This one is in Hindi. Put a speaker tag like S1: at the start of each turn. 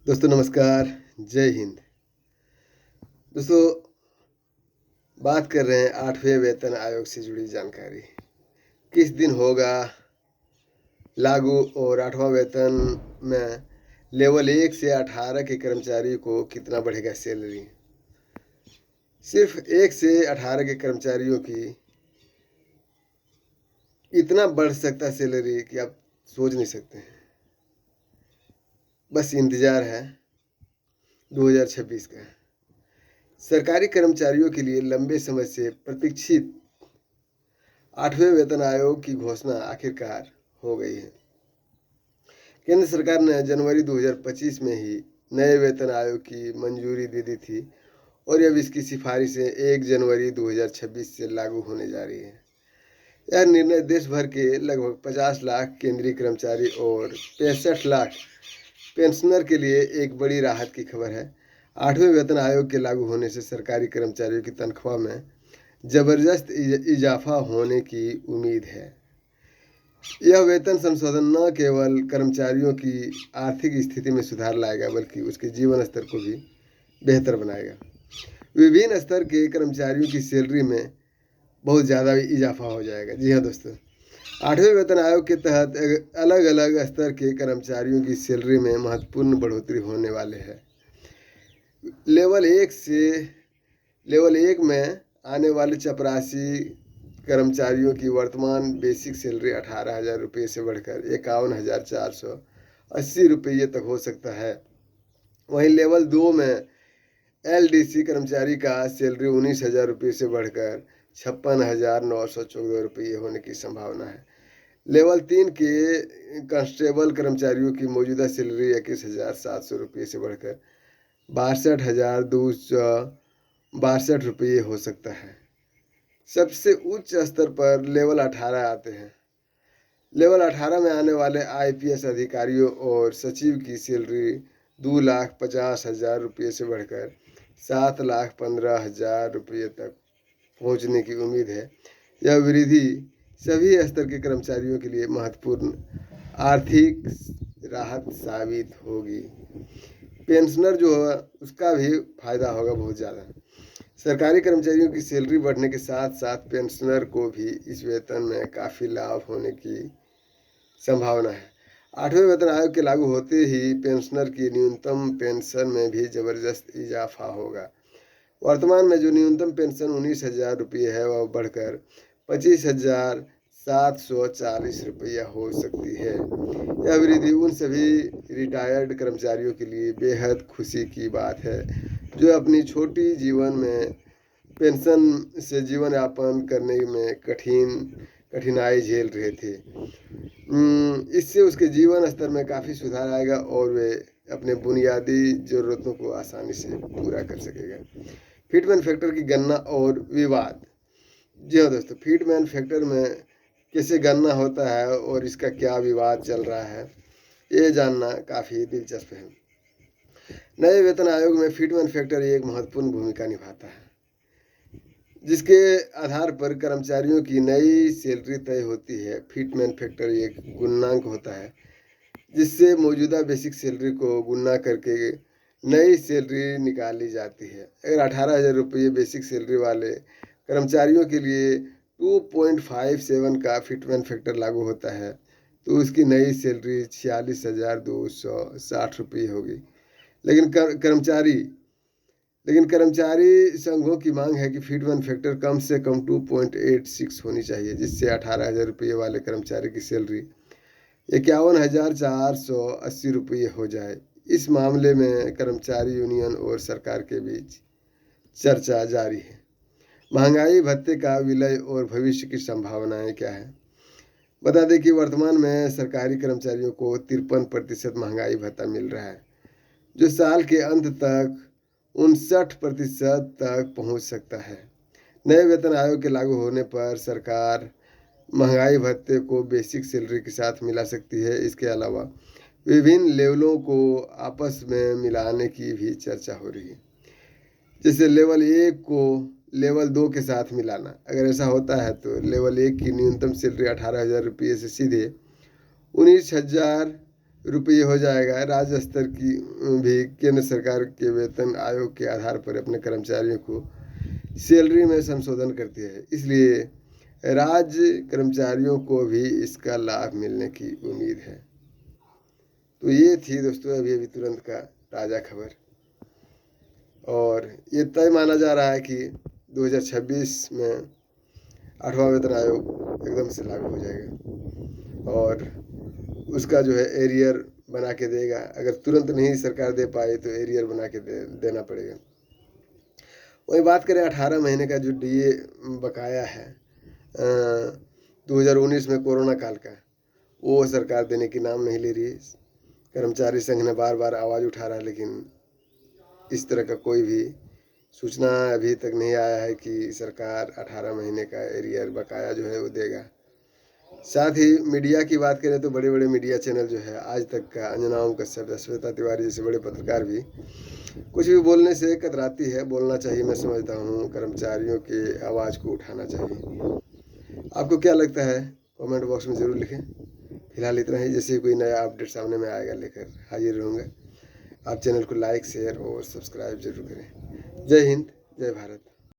S1: दोस्तों नमस्कार, जय हिंद। दोस्तों बात कर रहे हैं 8वें वेतन आयोग से जुड़ी जानकारी। किस दिन होगा लागू और 8वां वेतन में लेवल 1 से 18 के कर्मचारी को कितना बढ़ेगा सैलरी। सिर्फ 1 से 18 के कर्मचारियों की इतना बढ़ सकता सैलरी कि आप सोच नहीं सकते हैं। बस इंतज़ार है 2026 का। सरकारी कर्मचारियों के लिए लंबे समय से प्रतीक्षित 8वें वेतन आयोग की घोषणा आखिरकार हो गई है। केंद्र सरकार ने जनवरी 2025 में ही नए वेतन आयोग की मंजूरी दे दी थी और अब इसकी सिफारिशें 1 जनवरी 2026 से लागू होने जा रही है। यह निर्णय देश भर के लगभग 50 लाख केंद्रीय कर्मचारी और 65 लाख पेंशनर के लिए एक बड़ी राहत की खबर है। 8वें वेतन आयोग के लागू होने से सरकारी कर्मचारियों की तनख्वाह में जबरदस्त इजाफा होने की उम्मीद है। यह वेतन संशोधन न केवल कर्मचारियों की आर्थिक स्थिति में सुधार लाएगा बल्कि उसके जीवन स्तर को भी बेहतर बनाएगा। विभिन्न स्तर के कर्मचारियों की सैलरी में बहुत ज़्यादा इजाफा हो जाएगा। जी हाँ दोस्तों, 8वें वेतन आयोग के तहत अलग अलग स्तर के कर्मचारियों की सैलरी में महत्वपूर्ण बढ़ोतरी होने वाले है। लेवल एक में आने वाले चपरासी कर्मचारियों की वर्तमान बेसिक सैलरी 18,000 रुपये से बढ़कर 51,480 रुपये तक हो सकता है। वहीं लेवल 2 में LDC कर्मचारी का सैलरी 19,000 रुपये से बढ़कर 56,914 रुपये होने की संभावना है। लेवल 3 के कांस्टेबल कर्मचारियों की मौजूदा सैलरी 21,700 रुपये से बढ़कर 62,262 रुपये हो सकता है। सबसे उच्च स्तर पर लेवल 18 आते हैं। लेवल 18 में आने वाले IPS अधिकारियों और सचिव की सैलरी 2,50,000 रुपये से बढ़कर 7,15,000 रुपये तक पहुंचने की उम्मीद है। यह वृद्धि सभी स्तर के कर्मचारियों के लिए महत्वपूर्ण आर्थिक राहत साबित होगी। पेंशनर जो है उसका भी फायदा होगा बहुत ज़्यादा। सरकारी कर्मचारियों की सैलरी बढ़ने के साथ साथ पेंशनर को भी इस वेतन में काफ़ी लाभ होने की संभावना है। 8वें वेतन आयोग के लागू होते ही पेंशनर की न्यूनतम पेंशन में भी जबरदस्त इजाफा होगा। वर्तमान में जो न्यूनतम पेंशन 19,000 रुपये है वह बढ़कर 25,740 रुपया हो सकती है। यह वृद्धि उन सभी रिटायर्ड कर्मचारियों के लिए बेहद खुशी की बात है जो अपनी छोटी जीवन में पेंशन से जीवन यापन करने में कठिनाई झेल रहे थे। इससे उसके जीवन स्तर में काफ़ी सुधार आएगा और वे अपने बुनियादी ज़रूरतों को आसानी से पूरा कर सकेगा। फिटमैन फैक्टर की गणना और विवाद। जी हाँ दोस्तों, फिटमैन फैक्टर में कैसे गणना होता है और इसका क्या विवाद चल रहा है, ये जानना काफ़ी दिलचस्प है। नए वेतन आयोग में फिटमैन फैक्टर एक महत्वपूर्ण भूमिका निभाता है, जिसके आधार पर कर्मचारियों की नई सैलरी तय होती है। फिटमैन फैक्टर एक गुणांक होता है जिससे मौजूदा बेसिक सैलरी को गुणा करके नई सैलरी निकाली जाती है। अगर 18,000 रुपये बेसिक सैलरी वाले कर्मचारियों के लिए 2.57 का फिटमैन फैक्टर लागू होता है तो उसकी नई सैलरी 46,260 रुपये होगी। लेकिन कर्मचारी संघों की मांग है कि फिटमैन फैक्टर कम से कम 2.86 होनी चाहिए, जिससे 18,000 रुपये वाले कर्मचारी की सैलरी 51,480 रुपये हो जाए। इस मामले में कर्मचारी यूनियन और सरकार के बीच चर्चा जारी है। महंगाई भत्ते का विलय और भविष्य की संभावनाएं क्या है। बता दें कि वर्तमान में सरकारी कर्मचारियों को 53% महंगाई भत्ता मिल रहा है, जो साल के अंत तक 59% तक पहुंच सकता है। नए वेतन आयोग के लागू होने पर सरकार महंगाई भत्ते को बेसिक सैलरी के साथ मिला सकती है। इसके अलावा विभिन्न लेवलों को आपस में मिलाने की भी चर्चा हो रही है, जैसे लेवल 1 को लेवल 2 के साथ मिलाना। अगर ऐसा होता है तो लेवल 1 की न्यूनतम सैलरी 18,000 रुपये से सीधे 19,000 रुपये हो जाएगा। राज्य स्तर की भी केंद्र सरकार के वेतन आयोग के आधार पर अपने कर्मचारियों को सैलरी में संशोधन करती है, इसलिए राज्य कर्मचारियों को भी इसका लाभ मिलने की उम्मीद है। तो ये थी दोस्तों अभी अभी तुरंत का ताज़ा खबर, और ये तय माना जा रहा है कि 2026 में 8वां वेतन आयोग एकदम से लागू हो जाएगा, और उसका जो है एरियर बना के देगा। अगर तुरंत नहीं सरकार दे पाए तो एरियर बना के देना पड़ेगा। वही बात करें 18 महीने का जो डीए बकाया है 2019 में कोरोना काल का, वो सरकार देने की नाम नहीं ले रही है। कर्मचारी संघ ने बार बार आवाज़ उठा रहा है, लेकिन इस तरह का कोई भी सूचना अभी तक नहीं आया है कि सरकार 18 महीने का एरियर बकाया जो है वो देगा। साथ ही मीडिया की बात करें तो बड़े बड़े मीडिया चैनल जो है आज तक का, अंजना ओम कश्यप, श्वेता तिवारी जैसे बड़े पत्रकार भी कुछ भी बोलने से कतराती है। बोलना चाहिए, मैं समझता हूँ कर्मचारियों के आवाज़ को उठाना चाहिए। आपको क्या लगता है कमेंट बॉक्स में ज़रूर लिखें। फिलहाल इतना ही, जैसे कोई नया अपडेट सामने में आएगा लेकर हाजिर रहूँगा। आप चैनल को लाइक, शेयर और सब्सक्राइब जरूर करें। जय हिंद, जय भारत।